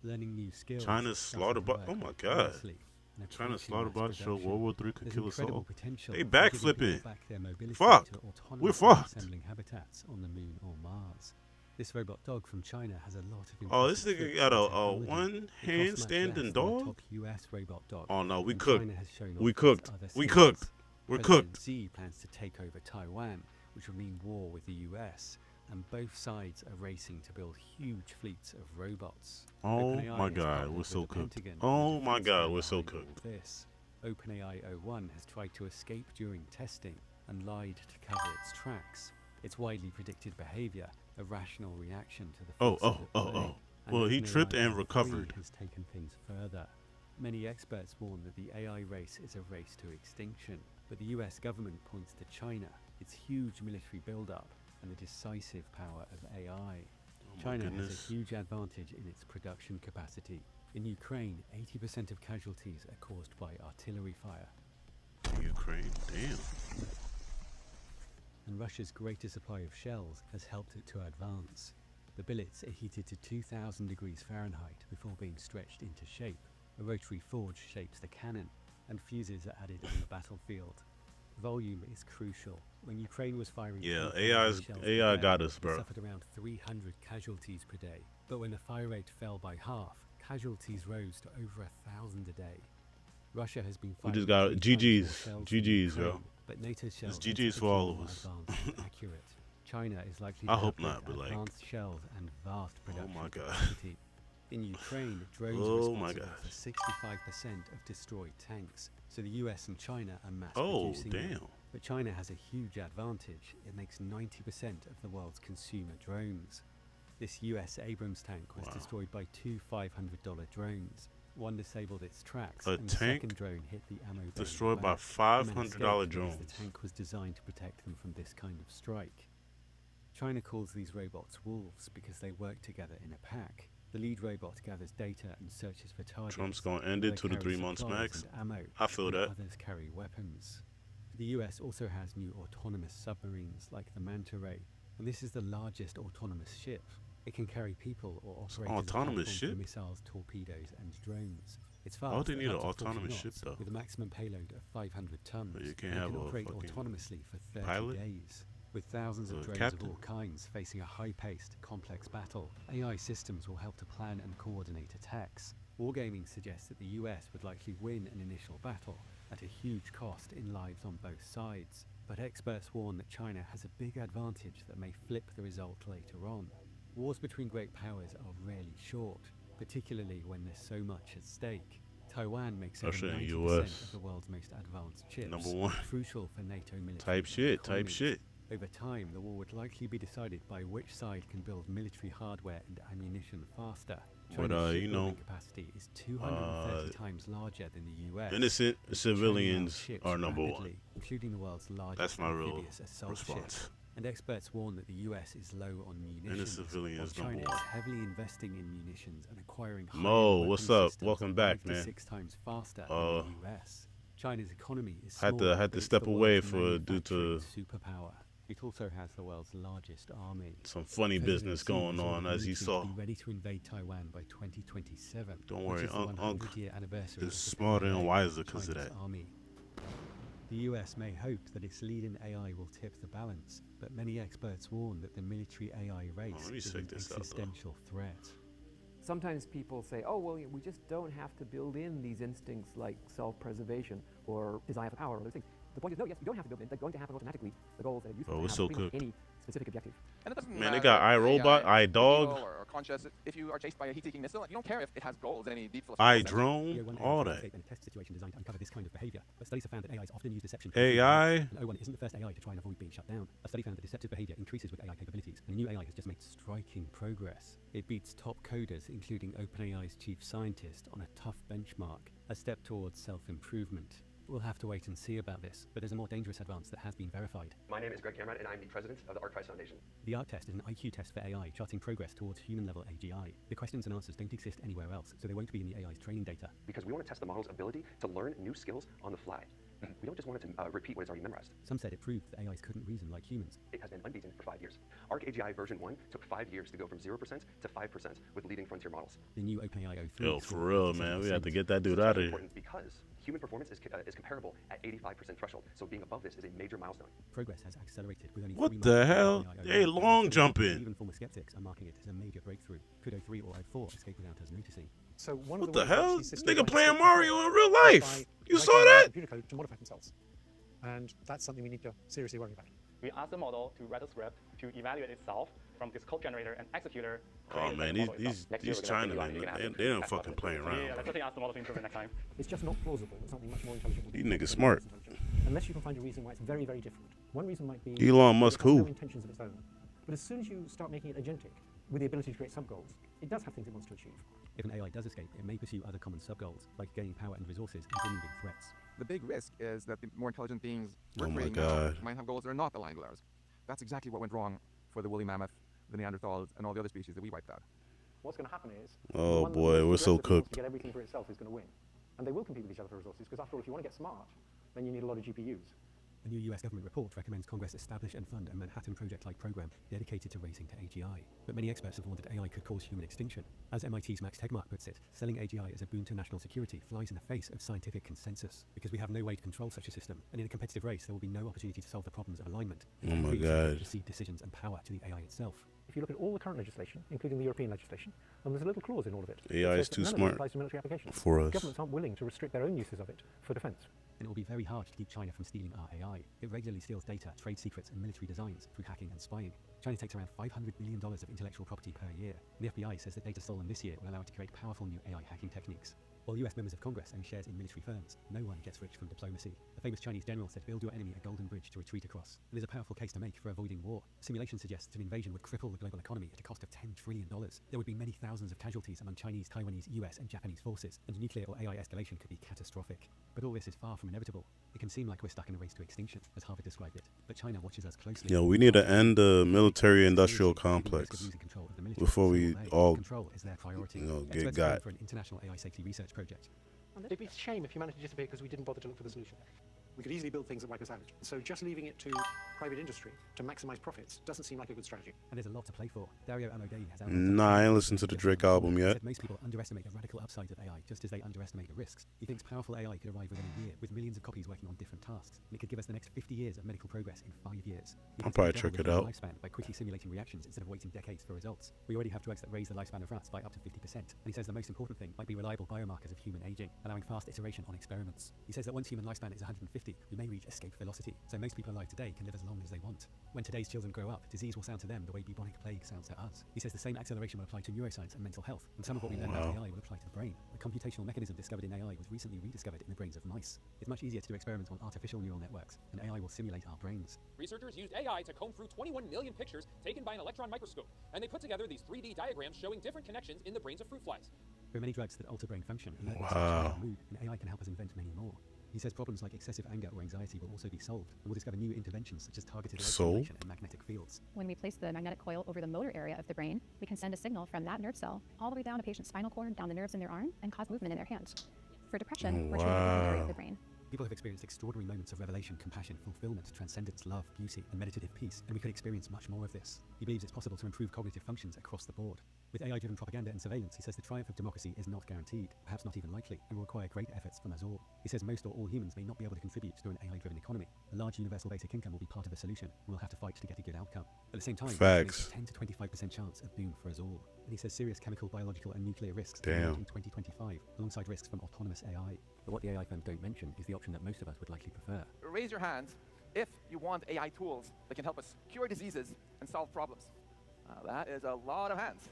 Learning new skills. China's Slaughterbot. Oh my god. China's Slaughterbot show World War III could kill us all. They backflipping. Fuck. We're fucked. Assembling habitats on the moon or Mars. This robot dog from China has a lot of. Oh, this nigga got a one hand standing dog. US robot dog. Oh no, we cooked. We cooked. We're cooked. Xi plans to take over Taiwan, which would mean war with the US. And both sides are racing to build huge fleets of robots. Oh my god, we're so cooked. Oh my god, we're so cooked. This OpenAI O1 has tried to escape during testing and lied to cover its tracks. Its widely predicted behavior, a rational reaction to the Oh. Well, he tripped and recovered. Has taken things further. Many experts warn that the AI race is a race to extinction, but the US government points to China, its huge military buildup, and the decisive power of AI. China has a huge advantage in its production capacity. In Ukraine, 80% of casualties are caused by artillery fire. Ukraine, damn. And Russia's greater supply of shells has helped it to advance. The billets are heated to 2000 degrees Fahrenheit before being stretched into shape. A rotary forge shapes the cannon, and fuses are added on the battlefield. Volume is crucial. When Ukraine was firing, AI got us, bro. It suffered around 300 casualties per day. But when the fire rate fell by half, casualties rose to over 1,000 a day. Russia has been firing. We just got GG's, bro. But NATO shells it's GG's for all of us. Accurate. China is likely I to hope not, but advanced shells and vast production oh my god. capacity. In Ukraine, drones are responsible for 65% of destroyed tanks, so the US and China are mass producing them. But China has a huge advantage. It makes 90% of the world's consumer drones. This US Abrams tank was destroyed by two $500 drones. One disabled its tracks, and the second drone hit the ammo bay destroyed by $500 drones. The tank was designed to protect them from this kind of strike. China calls these robots wolves because they work together in a pack. The lead robot gathers data and searches for targets. Trump's gonna end it to the 3 months max. I feel that. Others carry weapons. The US also has new autonomous submarines like the Manta Ray, and this is the largest autonomous ship. It can carry people or operate autonomous ship? For missiles, torpedoes, and drones. It's fast. Oh, they need an autonomous ship though. With a maximum payload of 500 tons. But you can't have a operate autonomously for 30 pilot? days. With thousands of drones of all kinds facing a high-paced, complex battle, AI systems will help to plan and coordinate attacks. Wargaming suggests that the US would likely win an initial battle, at a huge cost in lives on both sides. But experts warn that China has a big advantage that may flip the result later on. Wars between great powers are rarely short, particularly when there's so much at stake. Taiwan makes over 90% of the world's most advanced chips, #1. Crucial for NATO military type shit. Over time, the war would likely be decided by which side can build military hardware and ammunition faster. China's shipbuilding capacity is 230 times larger than the US. Innocent civilians are #1. Including the world's largest That's my real assault response. ship. And experts warn that the US is low on munitions. Innocent civilians China #1. is heavily investing in munitions and acquiring Mo, what's up? Welcome back, man. 6 times faster than the US. China's economy is had to step away due to superpower. It also has the world's largest army. Some funny business going on, as you saw. Be ready to invade Taiwan by 2027. Don't worry, Unc is smarter and wiser because of that. Army. The US may hope that its lead in AI will tip the balance, but many experts warn that the military AI race is an existential threat. Sometimes people say, oh, well, we just don't have to build in these instincts like self-preservation or desire for power or those things. The point is, no, yes, you don't have to build it in. They're going to happen automatically. The goals that are useful it's so good. Any specific objective. And it doesn't Man, they got iRobot, iDog, or conscious. If you are chased by a heat-seeking missile, you don't care if it has goals in any deep iDrone, all that. A test situation designed to uncover this kind of behavior, but studies have found that AIs often use deception. AI. And O1 isn't the first AI to try and avoid being shut down. A study found that deceptive behavior increases with AI capabilities, and a new AI has just made striking progress. It beats top coders, including OpenAI's chief scientist, on a tough benchmark, a step towards self-improvement. We'll have to wait and see about this, but there's a more dangerous advance that has been verified. My name is Greg Cameron, and I'm the president of the Archives Foundation. The ARC test is an IQ test for AI, charting progress towards human-level AGI. The questions and answers don't exist anywhere else, so they won't be in the AI's training data. Because we want to test the model's ability to learn new skills on the fly. We don't just want it to repeat what is already memorized. Some said it proved that AIs couldn't reason like humans. It has been unbeaten for 5 years. ArcAGI version 1 took 5 years to go from 0% to 5% with leading frontier models. The new OpenAI 03. Yo, for real, man. We have to get that dude out of here. Because human performance is comparable at 85% threshold. So being above this is a major milestone. Progress has accelerated with only What 3 the months hell? They long jumping. Even former skeptics are marking it as a major breakthrough. Could 03 or 04 escape without us noticing? So one What of the hell? this This nigga playing Mario in real life. You saw that? Computer code to modify themselves, and that's something we need to seriously worry about. We ask the model to write a script to evaluate itself from this code generator and executor. Oh man, these Chinamen, they don't fucking playing around. Yeah, let's definitely ask the model to improve it next time. It's just not plausible that something much more intelligent will These do niggas something smart. less intelligent, unless you can find a reason why it's very, very different. One reason might be Elon Musk it has who? no intentions of its own. But as soon as you start making it agentic, with the ability to create sub-goals, it does have things it wants to achieve. If an AI does escape, it may pursue other common sub-goals, like gaining power and resources and removing threats. The big risk is that the more intelligent beings we're Oh my creating now God. might have goals that are not aligned with ours. That's exactly what went wrong for the woolly mammoth, the Neanderthals, and all the other species that we wiped out. What's going to happen is, Oh the one that boy, most we're so aggressive wants cooked. to get everything for itself is going to win, and they will compete with each other for resources. Because after all, if you want to get smart, then you need a lot of GPUs. A new US government report recommends Congress establish and fund a Manhattan Project-like program dedicated to racing to AGI. But many experts have warned that AI could cause human extinction. As MIT's Max Tegmark puts it, selling AGI as a boon to national security flies in the face of scientific consensus, because we have no way to control such a system, and in a competitive race there will be no opportunity to solve the problems of alignment. Oh my God. To cede decisions and power to the AI itself. If you look at all the current legislation, including the European legislation, and there's a little clause in all of it. AI that is says that too none of it smart applies to military applications. for us. Governments aren't willing to restrict their own uses of it for defense. And it will be very hard to keep China from stealing our AI. It regularly steals data, trade secrets, and military designs through hacking and spying. China takes around $500 million of intellectual property per year. And the FBI says that data stolen this year will allow it to create powerful new AI hacking techniques. While US members of Congress own shares in military firms, no one gets rich from diplomacy. The famous Chinese general said, "Build your enemy a golden bridge to retreat across." And there's a powerful case to make for avoiding war. Simulation suggests an invasion would cripple the global economy at a cost of $10 trillion. There would be many thousands of casualties among Chinese, Taiwanese, US, and Japanese forces, and nuclear or AI escalation could be catastrophic. But all this is far from inevitable. It can seem like we're stuck in a race to extinction, as Harvard described it, but China watches us closely. Yo, we need to end the military-industrial complex before we all, Control is their priority. get Experts got. calling for an international AI safety research project. It'd be a shame if humanity disappeared because we didn't bother to look for the solution. We could easily build things that wipe us out. So just leaving it to private industry to maximize profits doesn't seem like a good strategy. And there's a lot to play for. Dario Amodei has Nah, I ain't listened to the Drake album yet. Said most people underestimate the radical upsides of AI just as they underestimate the risks. He thinks powerful AI could arrive within a year with millions of copies working on different tasks, and it could give us the next 50 years of medical progress in 5 years. I'll probably check it out. Lifespan by quickly simulating reactions instead of waiting decades for results. We already have drugs that raise the lifespan of rats by up to 50%. And he says the most important thing might be reliable biomarkers of human aging, allowing fast iteration on experiments. He says that once human lifespan is 150, we may reach escape velocity, so most people alive today can live as long as they want. When today's children grow up, disease will sound to them the way bubonic plague sounds to us. He says the same acceleration will apply to neuroscience and mental health, and some of what we learn about AI will apply to the brain. A computational mechanism discovered in AI was recently rediscovered in the brains of mice. It's much easier to do experiments on artificial neural networks, and AI will simulate our brains. Researchers used AI to comb through 21 million pictures taken by an electron microscope, and they put together these 3D diagrams showing different connections in the brains of fruit flies. There are many drugs that alter brain function, and mood, and AI can help us invent many more. He says problems like excessive anger or anxiety will also be solved, and we'll discover new interventions such as targeted light stimulation and magnetic fields. When we place the magnetic coil over the motor area of the brain, we can send a signal from that nerve cell all the way down a patient's spinal cord, down the nerves in their arm, and cause movement in their hands. For depression, we're treating one area of the brain. People have experienced extraordinary moments of revelation, compassion, fulfillment, transcendence, love, beauty, and meditative peace, and we could experience much more of this. He believes it's possible to improve cognitive functions across the board. With AI-driven propaganda and surveillance, he says the triumph of democracy is not guaranteed, perhaps not even likely, and will require great efforts from us all. He says most or all humans may not be able to contribute to an AI-driven economy. A large universal basic income will be part of the solution, and we'll have to fight to get a good outcome. At the same time, Facts. 10 to 25% chance of doom for us all. And he says serious chemical, biological, and nuclear risks Damn. in 2025, alongside risks from autonomous AI. But what the AI firms don't mention is the option that most of us would likely prefer. Raise your hand if you want AI tools that can help us cure diseases and solve problems. That is a lot of hands.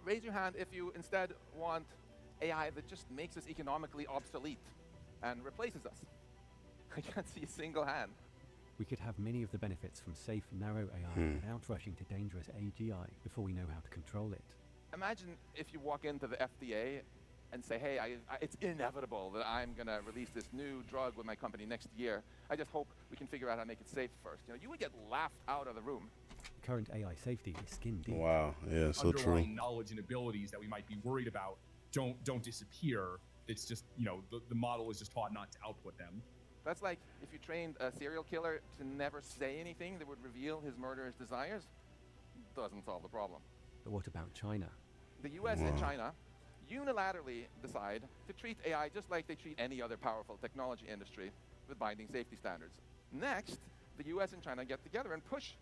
Raise your hand if you instead want AI that just makes us economically obsolete and replaces us. I can't see a single hand. We could have many of the benefits from safe, narrow AI without rushing to dangerous AGI before we know how to control it. Imagine if you walk into the FDA and say, hey, it's inevitable that I'm going to release this new drug with my company next year. I just hope we can figure out how to make it safe first. You know, you would get laughed out of the room. Current AI safety is skin deep. Wow, yeah, so true. Underlying knowledge and abilities that we might be worried about don't disappear. It's just, you know, the model is just taught not to output them. That's like if you trained a serial killer to never say anything that would reveal his murderous desires. Doesn't solve the problem. But what about China? The US and China unilaterally decide to treat AI just like they treat any other powerful technology industry, with binding safety standards. Next, the US and China get together and push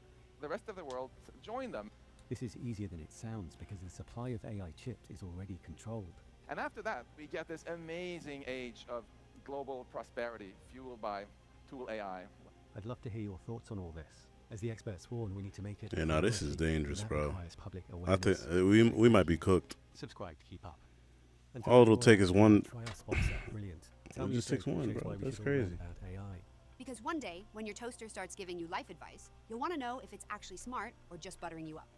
the rest of the world to join them. This is easier than it sounds because the supply of AI chips is already controlled. And after that, we get this amazing age of global prosperity fueled by tool AI. I'd love to hear your thoughts on all this. As the experts warn, we need to make it. Yeah, no, this is dangerous, bro. I think we might be cooked. Subscribe to keep up. All it'll take is one. Try our sponsor. Brilliant. It just takes one, bro. That's crazy. Because one day, when your toaster starts giving you life advice, you'll want to know if it's actually smart or just buttering you up.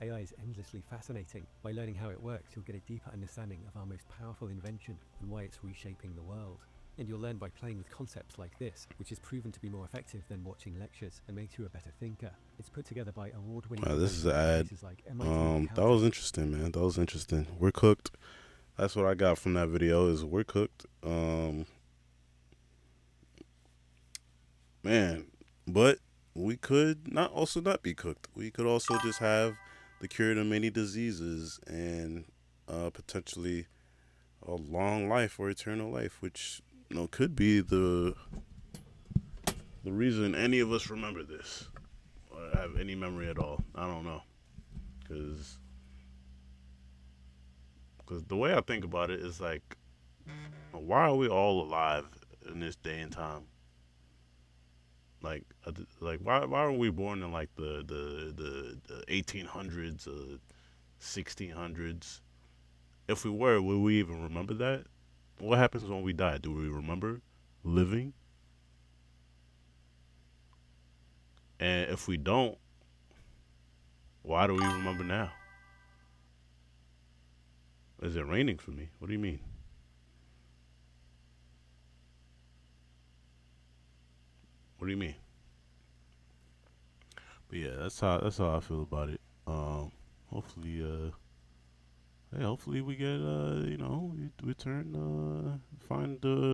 AI is endlessly fascinating. By learning how it works, you'll get a deeper understanding of our most powerful invention and why it's reshaping the world. And you'll learn by playing with concepts like this, which is proven to be more effective than watching lectures and makes you a better thinker. It's put together by award-winning. This is an ad. Like that was interesting, man. That was interesting. We're cooked. That's what I got from that video. Is we're cooked. Man, but we could not be cooked. We could also just have the cure to many diseases and potentially a long life or eternal life, which could be the reason any of us remember this or have any memory at all. I don't know, because the way I think about it is like, why are we all alive in this day and time? Like why are we born in like the 1800s, 1600s? If we were, would we even remember that? What happens when we die? Do we remember living? And if we don't, why do we remember now? Is it raining for me? What do you mean? What do you mean? But yeah, that's how I feel about it. Hopefully, hopefully we get we find